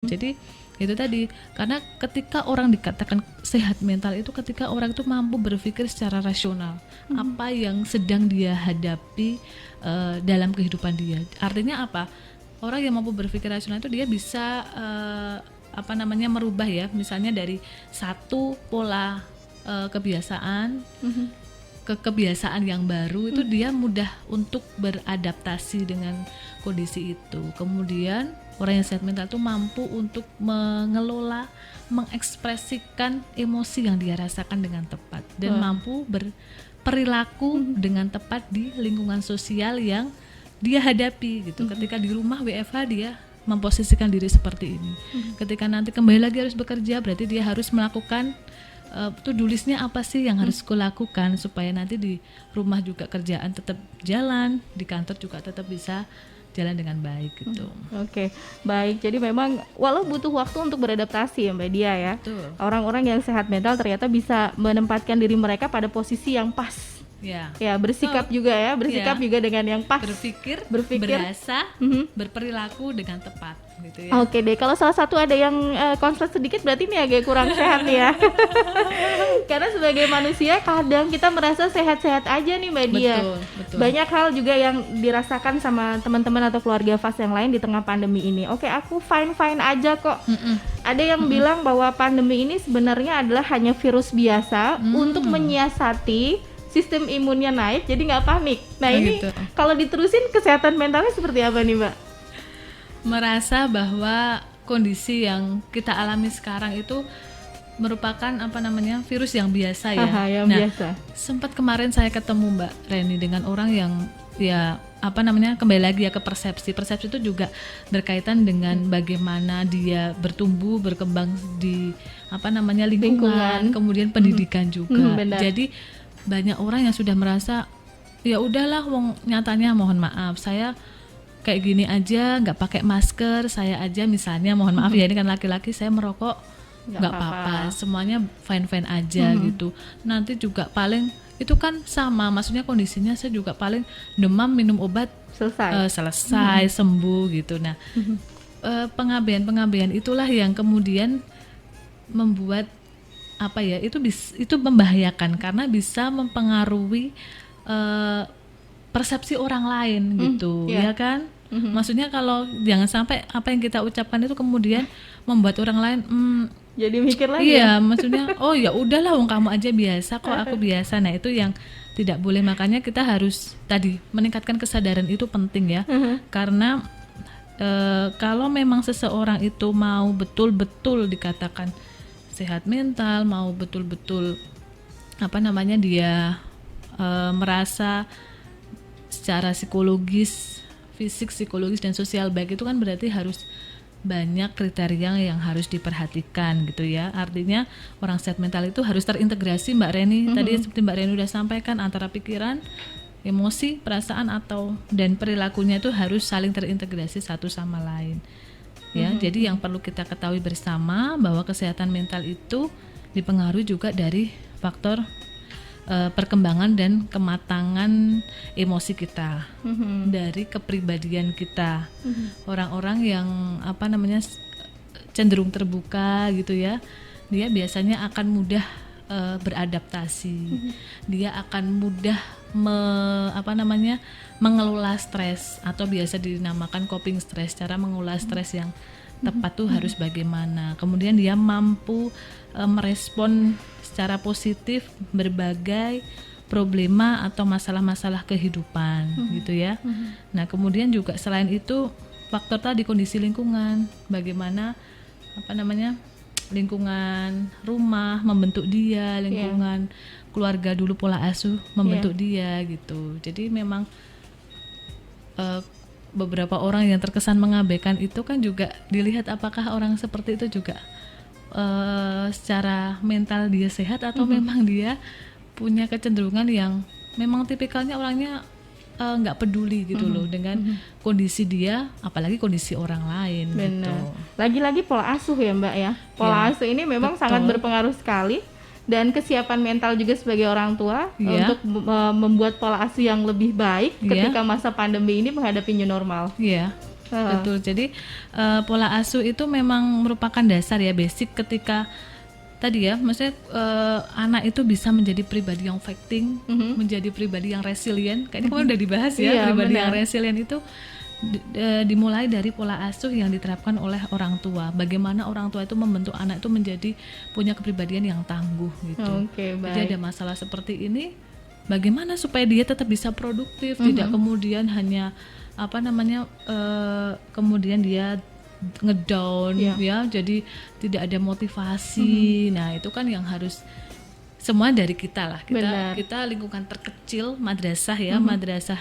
Jadi itu tadi, karena ketika orang dikatakan sehat mental itu ketika orang itu mampu berpikir secara rasional apa yang sedang dia hadapi dalam kehidupan dia. Artinya apa? Orang yang mampu berpikir rasional itu dia bisa merubah ya, misalnya dari satu pola kebiasaan ke kebiasaan yang baru itu dia mudah untuk beradaptasi dengan kondisi itu. Kemudian orang yang sehat mental itu mampu untuk mengelola, mengekspresikan emosi yang dia rasakan dengan tepat dan mampu berperilaku dengan tepat di lingkungan sosial yang dia hadapi gitu. Ketika di rumah WFH dia memposisikan diri seperti ini. Ketika nanti kembali lagi harus bekerja, berarti dia harus melakukan to-do list-nya apa sih yang harus kulakukan supaya nanti di rumah juga kerjaan tetap jalan, di kantor juga tetap bisa jalan dengan baik gitu. Oke, baik. Jadi memang walau butuh waktu untuk beradaptasi ya Mbak Dia ya. Betul. Orang-orang yang sehat mental ternyata bisa menempatkan diri mereka pada posisi yang pas. Ya, bersikap juga ya, bersikap juga dengan yang pas. Berpikir. Berasa, berperilaku dengan tepat gitu ya. Oke deh, kalau salah satu ada yang konslet sedikit berarti ini agak kurang sehat nih ya. Karena sebagai manusia kadang kita merasa sehat-sehat aja nih Mbak Dia. Betul. Banyak hal juga yang dirasakan sama teman-teman atau keluarga Fas yang lain di tengah pandemi ini. Oke, aku fine-fine aja kok. Ada yang bilang bahwa pandemi ini sebenarnya adalah hanya virus biasa untuk menyiasati sistem imunnya naik, jadi nggak panik. Nah ini gitu. Kalau diterusin kesehatan mentalnya seperti apa nih Mbak? Merasa bahwa kondisi yang kita alami sekarang itu merupakan virus yang biasa ya. Biasa. Sempat kemarin saya ketemu Mbak Reni dengan orang yang kembali lagi ya ke persepsi. Persepsi itu juga berkaitan dengan bagaimana dia bertumbuh, berkembang di lingkungan. Kemudian pendidikan juga. Jadi banyak orang yang sudah merasa ya udahlah wong nyatanya mohon maaf saya kayak gini aja nggak pakai masker, saya aja misalnya mohon maaf ya ini kan laki-laki saya merokok nggak apa-apa, semuanya fine-fine aja gitu. Nanti juga paling itu kan sama, maksudnya kondisinya saya juga paling demam minum obat selesai sembuh gitu. Nah pengabaian itulah yang kemudian membuat itu membahayakan karena bisa mempengaruhi persepsi orang lain gitu, ya kan? Maksudnya kalau jangan sampai apa yang kita ucapkan itu kemudian membuat orang lain jadi mikir lagi. Iya, maksudnya oh ya udahlah wong kamu aja biasa kok, aku biasa. Nah, itu yang tidak boleh, makanya kita harus tadi meningkatkan kesadaran itu penting ya. Karena kalau memang seseorang itu mau betul-betul dikatakan sehat mental, mau betul-betul dia merasa secara psikologis, fisik, psikologis dan sosial baik, itu kan berarti harus banyak kriteria yang harus diperhatikan gitu ya. Artinya orang sehat mental itu harus terintegrasi Mbak Reni. Tadi seperti Mbak Reni udah sampaikan, antara pikiran, emosi, perasaan dan perilakunya itu harus saling terintegrasi satu sama lain. Ya, jadi yang perlu kita ketahui bersama bahwa kesehatan mental itu dipengaruhi juga dari faktor perkembangan dan kematangan emosi kita, dari kepribadian kita. Orang-orang yang cenderung terbuka gitu ya, dia biasanya akan mudah beradaptasi. Dia akan mudah mengelola stres, atau biasa dinamakan coping stres. Cara mengelola stres yang tepat tuh harus bagaimana. Kemudian dia mampu merespon secara positif berbagai problema atau masalah-masalah kehidupan gitu ya. Nah, kemudian juga selain itu faktor tadi kondisi lingkungan, bagaimana lingkungan rumah membentuk dia, lingkungan keluarga dulu pola asuh membentuk dia gitu. Jadi memang beberapa orang yang terkesan mengabaikan itu kan juga dilihat apakah orang seperti itu juga secara mental dia sehat atau memang dia punya kecenderungan yang memang tipikalnya orangnya nggak peduli gitu loh dengan kondisi dia, apalagi kondisi orang lain. Benar. Gitu. Lagi-lagi pola asuh ya Mbak ya. Pola asuh ini memang sangat berpengaruh sekali, dan kesiapan mental juga sebagai orang tua untuk membuat pola asuh yang lebih baik ketika masa pandemi ini menghadapi new normal. Iya. Betul. Jadi pola asuh itu memang merupakan dasar ya, basic ketika tadi ya, maksudnya anak itu bisa menjadi pribadi yang fighting, menjadi pribadi yang resilient. Kayaknya kemarin udah dibahas ya, Iya, pribadi benar. yang resilient itu dimulai dari pola asuh yang diterapkan oleh orang tua. Bagaimana orang tua itu membentuk anak itu menjadi punya kepribadian yang tangguh gitu. Oke, Jadi baik. ada masalah seperti ini, bagaimana supaya dia tetap bisa produktif, tidak kemudian hanya kemudian dia ngedown ya, jadi tidak ada motivasi. Nah itu kan yang harus semua dari kita lah. Benar. Kita lingkungan terkecil madrasah ya, madrasah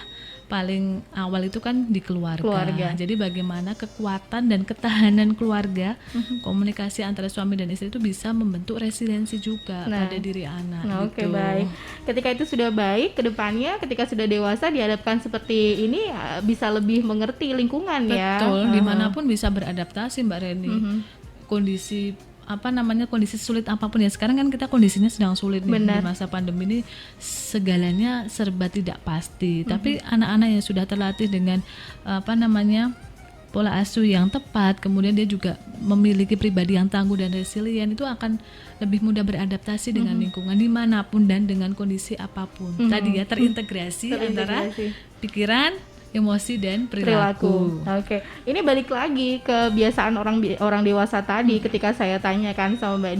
paling awal itu kan di keluarga. Jadi bagaimana kekuatan dan ketahanan keluarga, komunikasi antara suami dan istri itu bisa membentuk resiliensi juga pada diri anak. Oke, gitu. baik. Ketika itu sudah baik, ke depannya ketika sudah dewasa dihadapkan seperti ini bisa lebih mengerti lingkungan ya. Betul, dimanapun bisa beradaptasi Mbak Reni. Kondisi sulit apapun ya, sekarang kan kita kondisinya sedang sulit nih. Di masa pandemi ini segalanya serba tidak pasti. Tapi anak-anak yang sudah terlatih dengan pola asuh yang tepat, kemudian dia juga memiliki pribadi yang tangguh dan resilient, itu akan lebih mudah beradaptasi dengan lingkungan dimanapun dan dengan kondisi apapun. Tadi ya terintegrasi antara pikiran, emosi dan perilaku. Oke, ini balik lagi ke kebiasaan orang dewasa tadi. Ketika saya tanyakan sama Mbak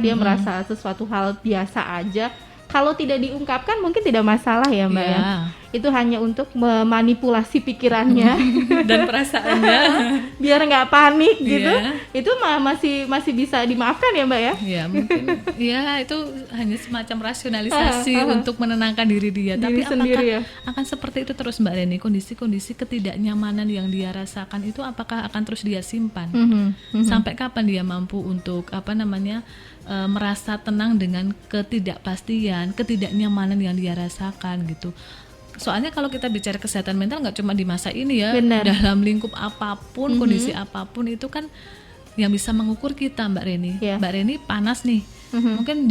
dia merasa sesuatu hal biasa aja. Kalau tidak diungkapkan mungkin tidak masalah ya Mbak ya. Itu hanya untuk memanipulasi pikirannya dan perasaannya biar nggak panik gitu. Itu masih bisa dimaafkan ya Mbak ya? Ya mungkin ya itu hanya semacam rasionalisasi untuk menenangkan diri dia. Tapi apakah akan seperti itu terus Mbak Reni? Kondisi-kondisi ketidaknyamanan yang dia rasakan itu apakah akan terus dia simpan? Sampai kapan dia mampu untuk merasa tenang dengan ketidakpastian, ketidaknyamanan yang dia rasakan gitu. Soalnya kalau kita bicara kesehatan mental nggak cuma di masa ini ya, dalam lingkup apapun, kondisi apapun itu kan yang bisa mengukur kita Mbak Reni. Mbak Reni panas nih, mungkin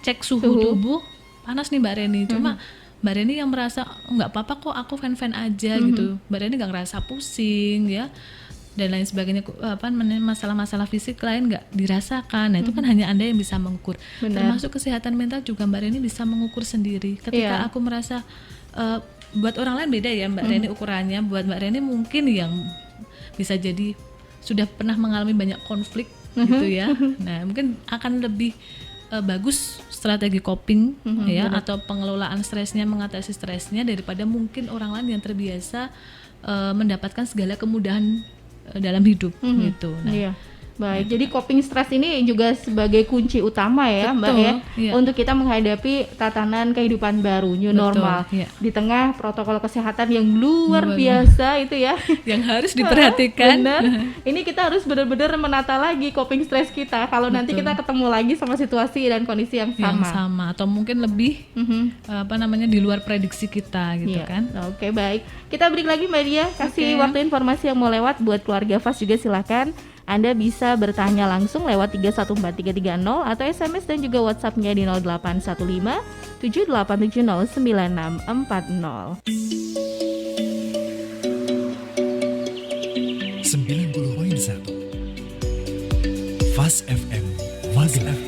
cek suhu tubuh panas nih Mbak Reni. Cuma Mbak Reni yang merasa nggak apa-apa kok, aku fan-fan aja gitu. Mbak Reni nggak ngerasa pusing ya dan lain sebagainya, masalah-masalah fisik lain nggak dirasakan. Nah itu kan hanya Anda yang bisa mengukur. Termasuk kesehatan mental juga Mbak Reni bisa mengukur sendiri. Ketika aku merasa buat orang lain beda ya Mbak Reni ukurannya. Buat Mbak Reni mungkin yang bisa jadi sudah pernah mengalami banyak konflik gitu ya. Nah mungkin akan lebih bagus strategi coping atau pengelolaan stresnya, mengatasi stresnya daripada mungkin orang lain yang terbiasa mendapatkan segala kemudahan dalam hidup gitu. Nah, baik. Jadi coping stres ini juga sebagai kunci utama ya, Mbak ya, untuk kita menghadapi tatanan kehidupan baru, new normal. Di tengah protokol kesehatan yang luar biasa itu ya, yang harus diperhatikan. Benar. Ini kita harus benar-benar menata lagi coping stres kita. Kalau nanti kita ketemu lagi sama situasi dan kondisi yang sama atau mungkin lebih di luar prediksi kita gitu kan. Oke, baik. Kita break lagi Mbak Dia, kasih waktu informasi yang mau lewat buat keluarga Fas juga silakan. Anda bisa bertanya langsung lewat 314330 atau SMS dan juga WhatsApp-nya di 0815 7870 9640. 90.1 Fas FM Magelang.